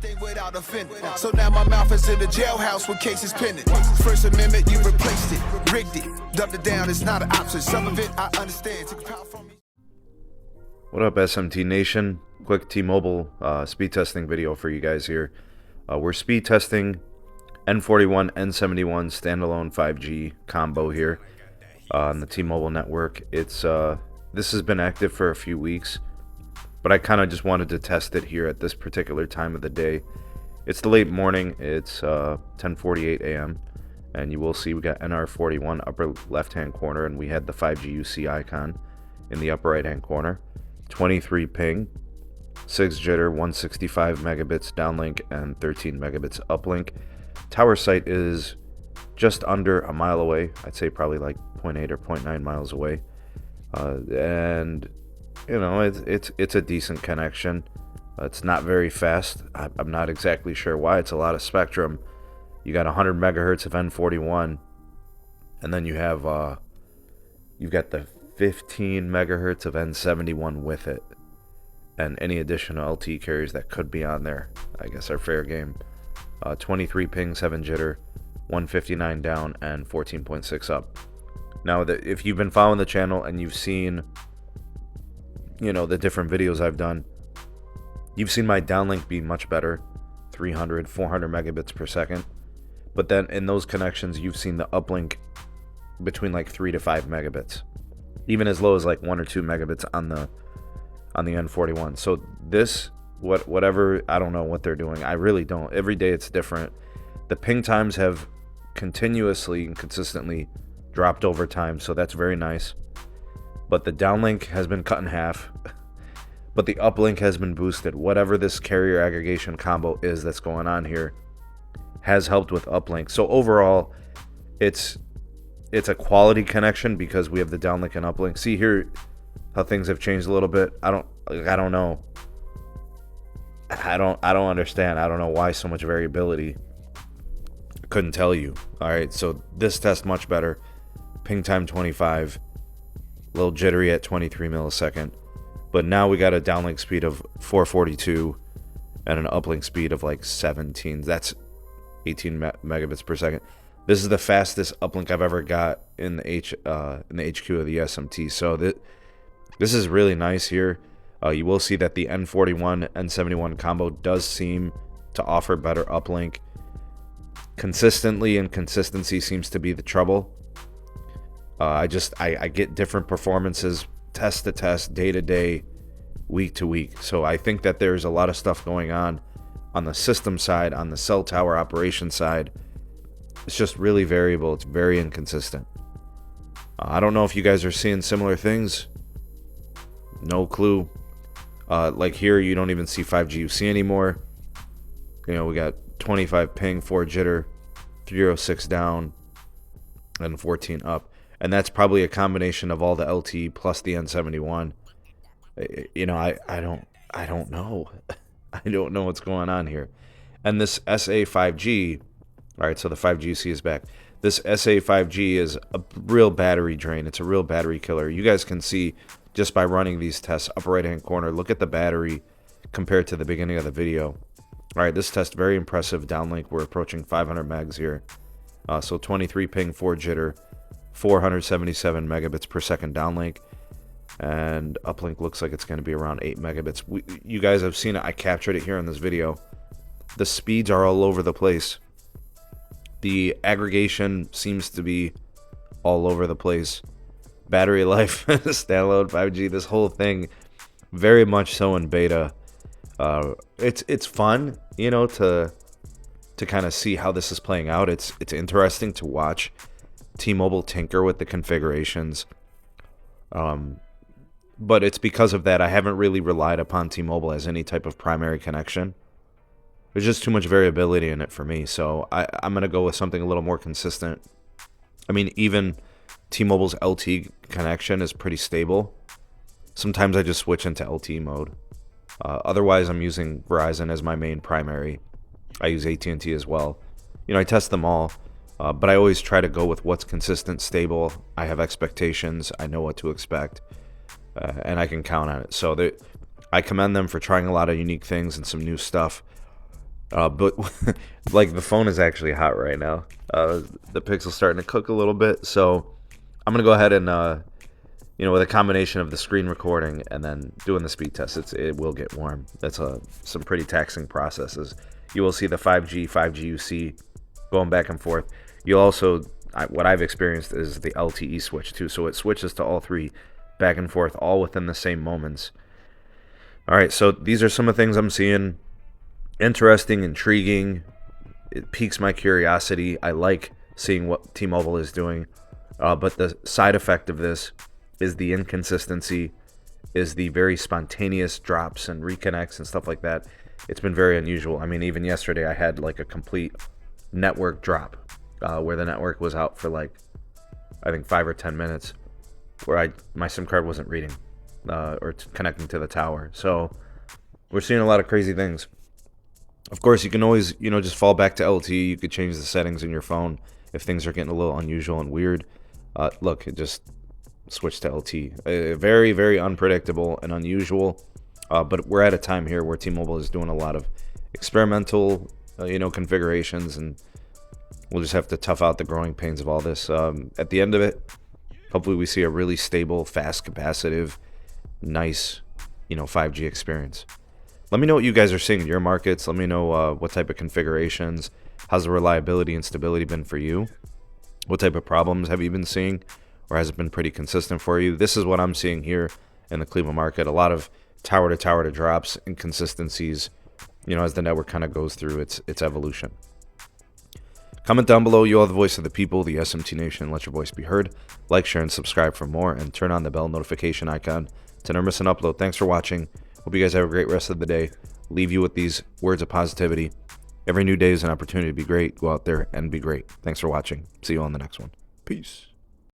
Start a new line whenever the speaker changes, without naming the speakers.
everything without offending. So now my mouth is in the jailhouse with cases pending. First Amendment, you replaced it, rigged it, dubbed it down. It's not an option. Some of it I understand. Took power from me.
What up, SMT Nation? Quick T-Mobile speed testing video for you guys here. We're speed testing N41 N71 standalone 5G combo here on the T-Mobile network. It's this has been active for a few weeks, but I kind of just wanted to test it here at this particular time of the day. It's the late morning. It's 10:48 a.m. and you will see we got NR41 upper left-hand corner, and we had the 5G UC icon in the upper right-hand corner. 23 ping, 6 jitter, 165 megabits downlink, and 13 megabits uplink. Tower site is just under a mile away. I'd say probably like 0.8 or 0.9 miles away. And you know, it's a decent connection. It's not very fast. I'm not exactly sure why. It's a lot of spectrum. You got 100 megahertz of N41, and then you have you've got the 15 megahertz of N71 with it, and any additional LTE carriers that could be on there, I guess, are fair game. 23 ping, 7 jitter, 159 down, and 14.6 up. Now, if you've been following the channel and you've seen, you know, the different videos I've done, you've seen my downlink be much better, 300, 400 megabits per second. But then in those connections, you've seen the uplink between like 3 to 5 megabits, even as low as like 1 or 2 megabits on the N41. So this, whatever, I don't know what they're doing. I really don't. Every day it's different. The ping times have continuously and consistently dropped over time, so that's very nice. But the downlink has been cut in half, but the uplink has been boosted. Whatever this carrier aggregation combo is that's going on here has helped with uplink. So overall, it's a quality connection because we have the downlink and uplink. See here how things have changed a little bit. I don't know. I don't understand. I don't know why so much variability. I couldn't tell you. All right, so this test much better. Ping time 25, a little jittery at 23 millisecond. But now we got a downlink speed of 442 and an uplink speed of like 17. That's 18 megabits per second. This is the fastest uplink I've ever got in the HQ of the SMT. So this is really nice here. You will see that the N41 N71 combo does seem to offer better uplink. Consistently, and consistency seems to be the trouble. I get different performances test to test, day to day, week to week. So I think that there's a lot of stuff going on the system side, on the cell tower operation side. It's just really variable. It's very inconsistent. I don't know if you guys are seeing similar things. No clue. Like here, you don't even see 5G UC anymore. You know, we got 25 ping, 4 jitter, 306 down, and 14 up. And that's probably a combination of all the LTE plus the N71. You know, I don't know. I don't know what's going on here. And this SA 5G, all right, so the 5G UC is back. This SA 5G is a real battery drain. It's a real battery killer. You guys can see just by running these tests, upper right-hand corner, look at the battery compared to the beginning of the video. All right, this test, very impressive downlink. We're approaching 500 megs here. So 23 ping, 4 jitter, 477 megabits per second downlink. And uplink looks like it's going to be around 8 megabits. You guys have seen it. I captured it here in this video. The speeds are all over the place. The aggregation seems to be all over the place. Battery life, standalone 5G, this whole thing, very much so in beta. It's fun, you know, to kind of see how this is playing out. It's interesting to watch T-Mobile tinker with the configurations. But it's because of that I haven't really relied upon T-Mobile as any type of primary connection. There's just too much variability in it for me, so I'm going to go with something a little more consistent. I mean, even T-Mobile's LTE connection is pretty stable. Sometimes I just switch into LTE mode. Otherwise, I'm using Verizon as my main primary. I use AT&T as well. You know, I test them all, but I always try to go with what's consistent, stable. I have expectations. I know what to expect, and I can count on it. So I commend them for trying a lot of unique things and some new stuff. But like the phone is actually hot right now. The Pixel's starting to cook a little bit, so I'm gonna go ahead and with a combination of the screen recording and then doing the speed test, it will get warm. That's some pretty taxing processes. You will see the 5G UC going back and forth. You'll also, what I've experienced is the LTE switch too, so it switches to all three back and forth all within the same moments. All right, so these are some of the things I'm seeing. Interesting, intriguing. It piques my curiosity. I like seeing what T-Mobile is doing, but the side effect of this is the inconsistency, is the very spontaneous drops and reconnects and stuff like that. It's been very unusual. I mean, even yesterday I had like a complete network drop where the network was out for like, I think 5 or 10 minutes, where my SIM card wasn't reading or connecting to the tower. So we're seeing a lot of crazy things. Of course, you can always, just fall back to LTE. You could change the settings in your phone if things are getting a little unusual and weird. Look, it just switched to LTE. Very, very unpredictable and unusual. But we're at a time here where T-Mobile is doing a lot of experimental, configurations, and we'll just have to tough out the growing pains of all this. At the end of it, hopefully we see a really stable, fast, capacitive, nice, 5G experience. Let me know what you guys are seeing in your markets. Let me know what type of configurations. How's the reliability and stability been for you? What type of problems have you been seeing? Or has it been pretty consistent for you? This is what I'm seeing here in the Cleveland market. A lot of tower-to-tower drops, inconsistencies, as the network kind of goes through its evolution. Comment down below. You are the voice of the people, the SMT Nation. Let your voice be heard. Like, share, and subscribe for more. And turn on the bell notification icon to never miss an upload. Thanks for watching. Hope you guys have a great rest of the day. Leave you with these words of positivity. Every new day is an opportunity to be great. Go out there and be great. Thanks for watching. See you on the next one. Peace.